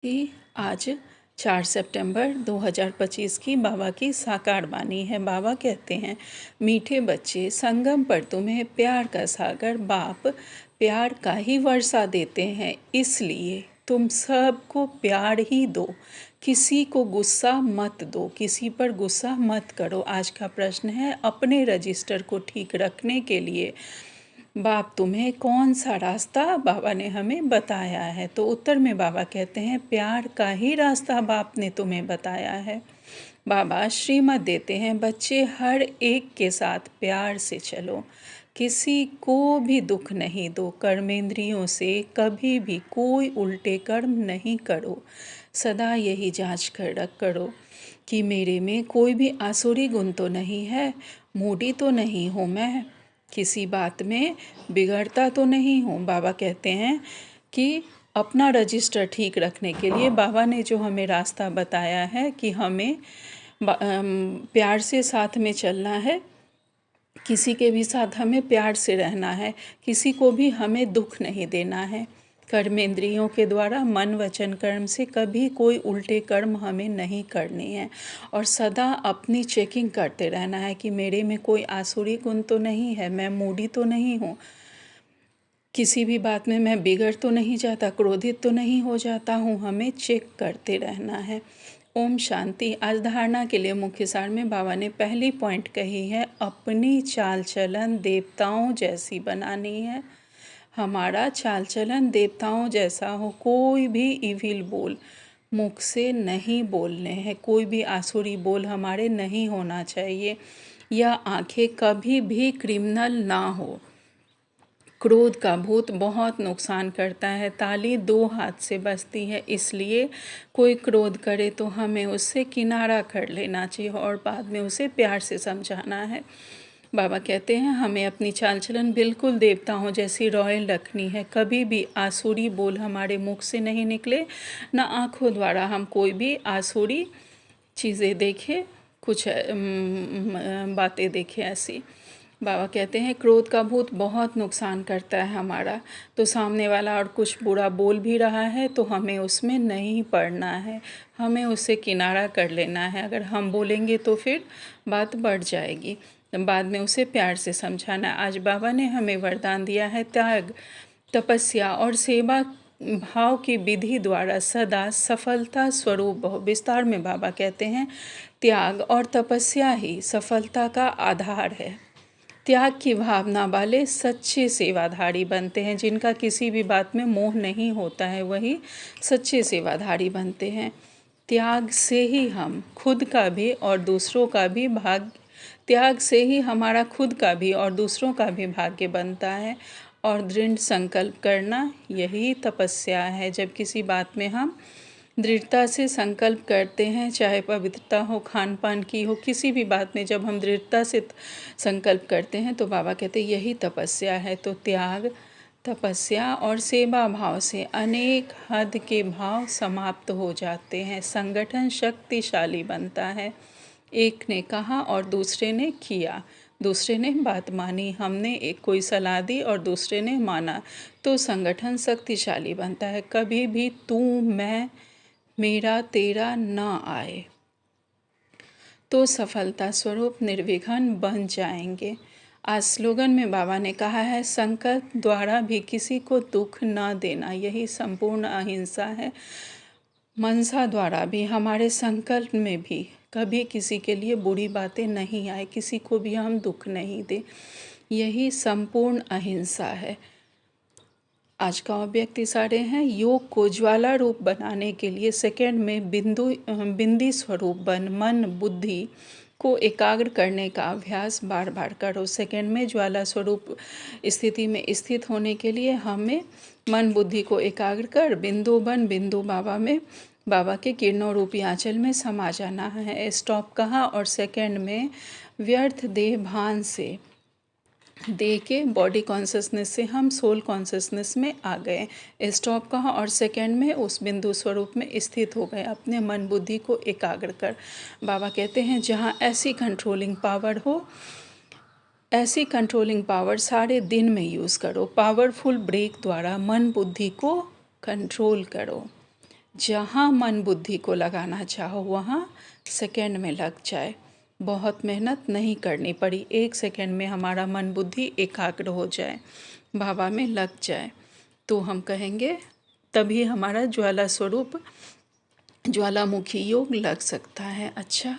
कि आज 4 सितंबर 2025 की बाबा की साकार वाणी है। बाबा कहते हैं, मीठे बच्चे, संगम पर तुम्हें प्यार का सागर बाप प्यार का ही वर्षा देते हैं, इसलिए तुम सबको प्यार ही दो, किसी को गुस्सा मत दो, किसी पर गुस्सा मत करो। आज का प्रश्न है, अपने रजिस्टर को ठीक रखने के लिए बाप तुम्हें कौन सा रास्ता बाबा ने हमें बताया है। तो उत्तर में बाबा कहते हैं, प्यार का ही रास्ता बाप ने तुम्हें बताया है। बाबा श्रीमत देते हैं, बच्चे हर एक के साथ प्यार से चलो, किसी को भी दुख नहीं दो, कर्मेंद्रियों से कभी भी कोई उल्टे कर्म नहीं करो, सदा यही जांच कर करो कि मेरे में कोई भी आसुरी गुण तो नहीं है, मूडी तो नहीं हूँ मैं, किसी बात में बिगड़ता तो नहीं हूँ। बाबा कहते हैं कि अपना रजिस्टर ठीक रखने के लिए बाबा ने जो हमें रास्ता बताया है कि हमें प्यार से साथ में चलना है, किसी के भी साथ हमें प्यार से रहना है, किसी को भी हमें दुख नहीं देना है। कर्मेंद्रियों के द्वारा मन वचन कर्म से कभी कोई उल्टे कर्म हमें नहीं करने हैं और सदा अपनी चेकिंग करते रहना है कि मेरे में कोई आसुरी गुण तो नहीं है, मैं मूडी तो नहीं हूँ, किसी भी बात में मैं बिगड़ तो नहीं जाता, क्रोधित तो नहीं हो जाता हूँ, हमें चेक करते रहना है। ओम शांति। आज धारणा के लिए मुख्य सार में बाबा ने पहली पॉइंट कही है, अपनी चाल चलन देवताओं जैसी बनानी है। हमारा चाल चलन देवताओं जैसा हो, कोई भी इविल बोल मुख से नहीं बोलने हैं, कोई भी आसुरी बोल हमारे नहीं होना चाहिए, या आंखें कभी भी क्रिमिनल ना हो। क्रोध का भूत बहुत नुकसान करता है, ताली दो हाथ से बजती है, इसलिए कोई क्रोध करे तो हमें उससे किनारा कर लेना चाहिए और बाद में उसे प्यार से समझाना है। बाबा कहते हैं, हमें अपनी चाल चलन बिल्कुल देवताओं जैसी रॉयल रखनी है, कभी भी आसुरी बोल हमारे मुख से नहीं निकले, न आँखों द्वारा हम कोई भी आसुरी चीज़ें देखें, कुछ बातें देखें ऐसी। बाबा कहते हैं, क्रोध का भूत बहुत नुकसान करता है हमारा, तो सामने वाला और कुछ बुरा बोल भी रहा है तो हमें उसमें नहीं पड़ना है, हमें उससे किनारा कर लेना है। अगर हम बोलेंगे तो फिर बात बढ़ जाएगी, बाद में उसे प्यार से समझाना। आज बाबा ने हमें वरदान दिया है, त्याग, तपस्या और सेवा भाव की विधि द्वारा सदा सफलता स्वरूप भव। विस्तार में बाबा कहते हैं, त्याग और तपस्या ही सफलता का आधार है। त्याग की भावना वाले सच्चे सेवाधारी बनते हैं, जिनका किसी भी बात में मोह नहीं होता है, वही सच्चे सेवाधारी बनते हैं। त्याग से ही हम खुद का भी और दूसरों का भी त्याग से ही हमारा खुद का भी और दूसरों का भी भाग्य बनता है, और दृढ़ संकल्प करना यही तपस्या है। जब किसी बात में हम दृढ़ता से संकल्प करते हैं, चाहे पवित्रता हो, खान पान की हो, किसी भी बात में जब हम दृढ़ता से संकल्प करते हैं तो बाबा कहते हैं यही तपस्या है। तो त्याग, तपस्या और सेवा भाव से अनेक हद के भाव समाप्त हो जाते हैं, संगठन शक्तिशाली बनता है। एक ने कहा और दूसरे ने किया, दूसरे ने बात मानी, हमने एक कोई सलाह दी और दूसरे ने माना, तो संगठन शक्तिशाली बनता है। कभी भी तू मैं मेरा तेरा ना आए तो सफलता स्वरूप निर्विघ्न बन जाएंगे। आज स्लोगन में बाबा ने कहा है, संकल्प द्वारा भी किसी को दुख ना देना, यही संपूर्ण अहिंसा है। मनसा द्वारा भी हमारे संकल्प में भी कभी किसी के लिए बुरी बातें नहीं आए, किसी को भी हम दुख नहीं दें, यही संपूर्ण अहिंसा है। आज का अव्यक्ति सारे हैं, योग को ज्वाला रूप बनाने के लिए सेकंड में बिंदी स्वरूप बन मन बुद्धि को एकाग्र करने का अभ्यास बार बार करो। सेकंड में ज्वाला स्वरूप स्थिति में स्थित होने के लिए हमें मन बुद्धि को एकाग्र कर बिंदु बन बिंदु बाबा में, बाबा के किरणों रूपी आंचल में समा जाना है। स्टॉप कहा और सेकंड में व्यर्थ देह भान से दे के बॉडी कॉन्शसनेस से हम सोल कॉन्शसनेस में आ गए। स्टॉप कहा और सेकंड में उस बिंदु स्वरूप में स्थित हो गए, अपने मन बुद्धि को एकाग्र कर। बाबा कहते हैं, जहाँ ऐसी कंट्रोलिंग पावर हो, ऐसी कंट्रोलिंग पावर सारे दिन में यूज़ करो। पावरफुल ब्रेक द्वारा मन बुद्धि को कंट्रोल करो। जहाँ मन बुद्धि को लगाना चाहो वहाँ सेकंड में लग जाए। बहुत मेहनत नहीं करनी पड़ी, 1 सेकंड में हमारा मन बुद्धि एकाग्र हो जाए, बाबा में लग जाए, तो हम कहेंगे तभी हमारा ज्वाला स्वरूप ज्वालामुखी योग लग सकता है। अच्छा।